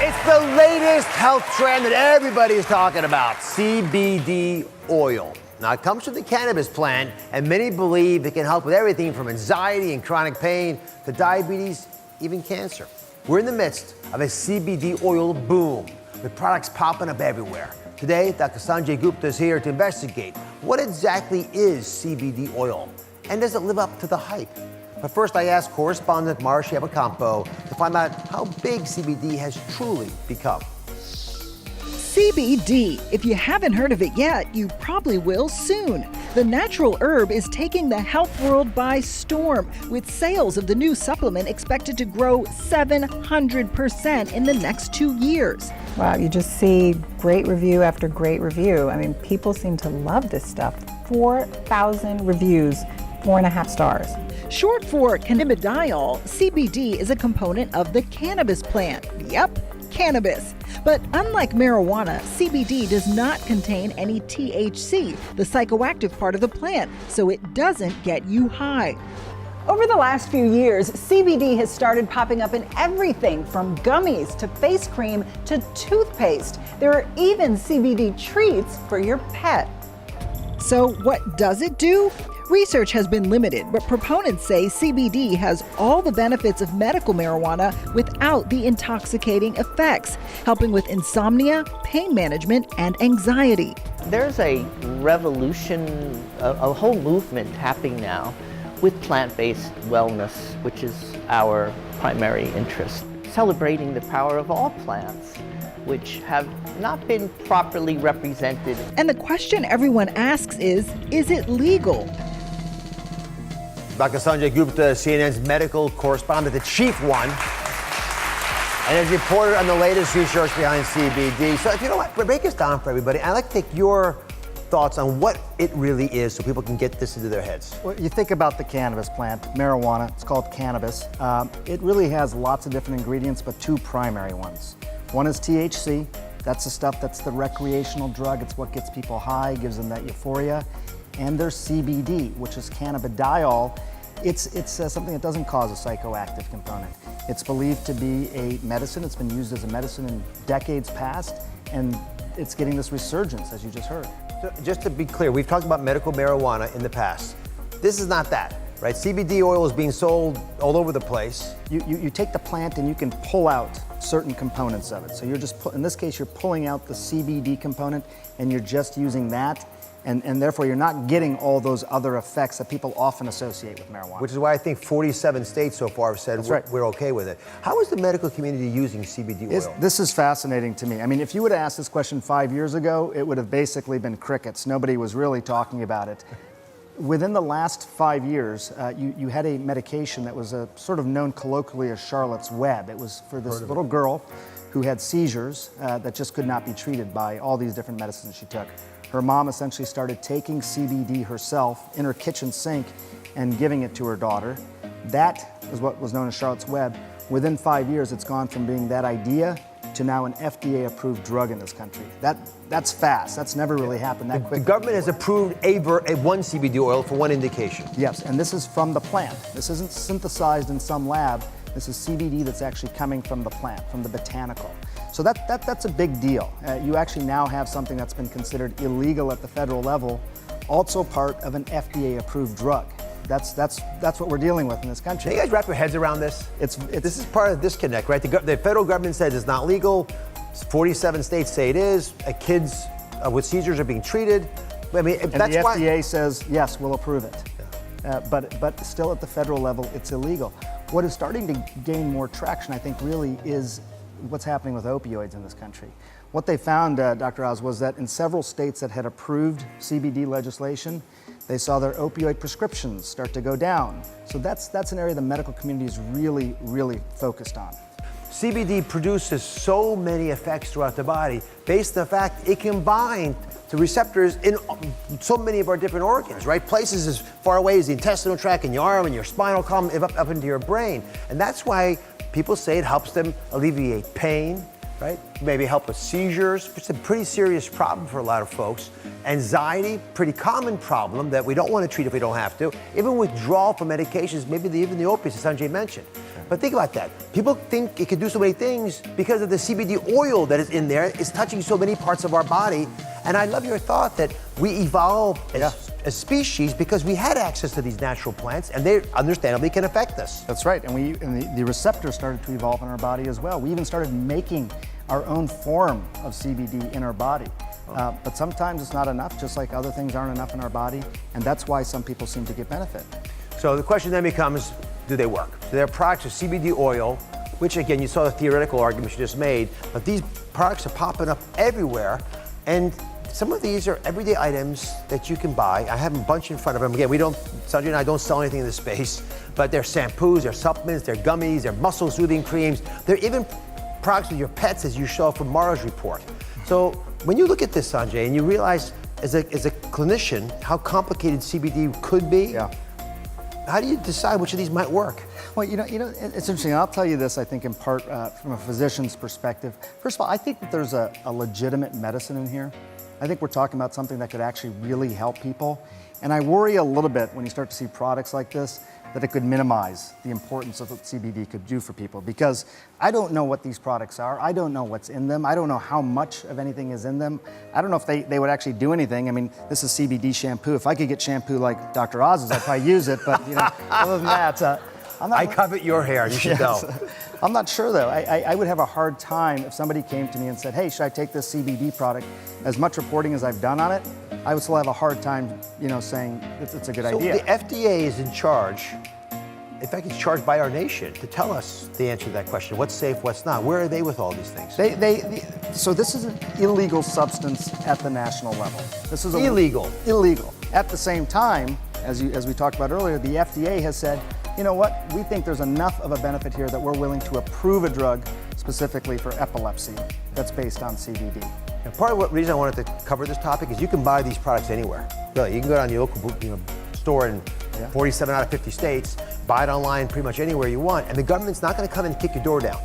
It's the latest health trend that everybody is talking about, CBD oil. Now, it comes from the cannabis plant, and many believe it can help with everything from anxiety and chronic pain to diabetes, even cancer. We're in the midst of a CBD oil boom, with products popping up everywhere. Today, Dr. Sanjay Gupta is here to investigate what exactly is CBD oil, and does it live up to the hype? But first, I asked correspondent Marcia Abacampo to find out how big CBD has truly become. CBD. If you haven't heard of it yet, you probably will soon. The natural herb is taking the health world by storm, with sales of the new supplement expected to grow 700% in the next 2 years. Wow, you just see great review after great review. I mean, people seem to love this stuff. 4,000 reviews, 4.5 stars. Short for cannabidiol, CBD is a component of the cannabis plant. Yep, cannabis. But unlike marijuana, CBD does not contain any THC, the psychoactive part of the plant, so it doesn't get you high. Over the last few years, CBD has started popping up in everything from gummies to face cream to toothpaste. There are even CBD treats for your pet. So what does it do? Research has been limited, but proponents say CBD has all the benefits of medical marijuana without the intoxicating effects, helping with insomnia, pain management, and anxiety. There's a revolution, a whole movement happening now with plant-based wellness, which is our primary interest, celebrating the power of all plants, which have not been properly represented. And the question everyone asks is it legal? Dr. Sanjay Gupta, CNN's medical correspondent, the chief one, and has reported on the latest research behind CBD. So if you know what, break this down for everybody. I'd like to take your thoughts on what it really is so people can get this into their heads. Well, you think about the cannabis plant, marijuana, it's called cannabis. It really has lots of different ingredients, but two primary ones. One is THC. That's the stuff that's the recreational drug. It's what gets people high, gives them that euphoria. And there's CBD, which is cannabidiol. It's something that doesn't cause a psychoactive component. It's believed to be a medicine. It's been used as a medicine in decades past, and it's getting this resurgence, as you just heard. So just to be clear, we've talked about medical marijuana in the past. This is not that, right? CBD oil is being sold all over the place. You take the plant and you can pull out certain components of it. So you're just, in this case, you're pulling out the CBD component and you're just using that. And therefore, you're not getting all those other effects that people often associate with marijuana. Which is why I think 47 states so far have said we're okay with it. How is the medical community using CBD oil? This is fascinating to me. I mean, if you would have asked this question 5 years ago, it would have basically been crickets. Nobody was really talking about it. Within the last 5 years, you had a medication that was sort of known colloquially as Charlotte's Web. It was for this little girl who had seizures that just could not be treated by all these different medicines she took. Her mom essentially started taking CBD herself in her kitchen sink and giving it to her daughter. That is what was known as Charlotte's Web. Within 5 years, it's gone from being that idea to now an FDA-approved drug in this country. That's fast. That's never really happened that quickly. The government has approved one CBD oil for one indication. Yes, and this is from the plant. This isn't synthesized in some lab. This is CBD that's actually coming from the plant, from the botanical. So that's a big deal. You actually now have something that's been considered illegal at the federal level, also part of an FDA-approved drug. That's what we're dealing with in this country. Can you guys wrap your heads around this? This is part of the disconnect, right? The federal government says it's not legal. 47 states say it is. Kids with seizures are being treated. I mean, and the FDA says, yes, we'll approve it. Yeah. But still at the federal level, it's illegal. What is starting to gain more traction, I think, really is what's happening with opioids in this country. What they found, Dr. Oz, was that in several states that had approved CBD legislation, they saw their opioid prescriptions start to go down. So that's an area the medical community is really, really focused on. CBD produces so many effects throughout the body based on the fact it can bind to receptors in so many of our different organs, right? Places as far away as the intestinal tract and your arm and your spinal column, up into your brain. And that's why people say it helps them alleviate pain, right? Maybe help with seizures. It's a pretty serious problem for a lot of folks. Anxiety, pretty common problem that we don't want to treat if we don't have to. Even withdrawal from medications, maybe even the opiates, as Sanjay mentioned. But think about that. People think it can do so many things because of the CBD oil that is in there. It's touching so many parts of our body. And I love your thought that we evolved as species because we had access to these natural plants, and they understandably can affect us. That's right, and the receptors started to evolve in our body as well. We even started making our own form of CBD in our body. But sometimes it's not enough, just like other things aren't enough in our body, and that's why some people seem to get benefit. So the question then becomes, do they work? So there are products of CBD oil, which again, you saw the theoretical argument you just made, but these products are popping up everywhere, and some of these are everyday items that you can buy. I have a bunch in front of them. Again, Sanjay and I don't sell anything in this space, but they're shampoos, they're supplements, they're gummies, they're muscle soothing creams. They're even products with your pets, as you saw from Mara's report. So when you look at this, Sanjay, and you realize as a clinician how complicated CBD could be, how do you decide which of these might work? Well, it's interesting. I'll tell you this, I think, in part from a physician's perspective. First of all, I think that there's a legitimate medicine in here. I think we're talking about something that could actually really help people. And I worry a little bit when you start to see products like this that it could minimize the importance of what CBD could do for people, because I don't know what these products are. I don't know what's in them. I don't know how much of anything is in them. I don't know if they would actually do anything. I mean, this is CBD shampoo. If I could get shampoo like Dr. Oz's, I'd probably use it, but other than that, I covet your hair, you should know. I'm not sure though. I would have a hard time if somebody came to me and said, hey, should I take this CBD product? As much reporting as I've done on it, I would still have a hard time, saying it's a good idea. So the FDA is in charge. In fact, it's charged by our nation to tell us the answer to that question. What's safe, what's not? Where are they with all these things? So this is an illegal substance at the national level. This is illegal. Illegal. At the same time, as we talked about earlier, the FDA has said, you know what, we think there's enough of a benefit here that we're willing to approve a drug specifically for epilepsy that's based on CBD. And part of the reason I wanted to cover this topic is you can buy these products anywhere. Really, you can go down to your local store in 47 out of 50 states, buy it online pretty much anywhere you want, and the government's not going to come and kick your door down.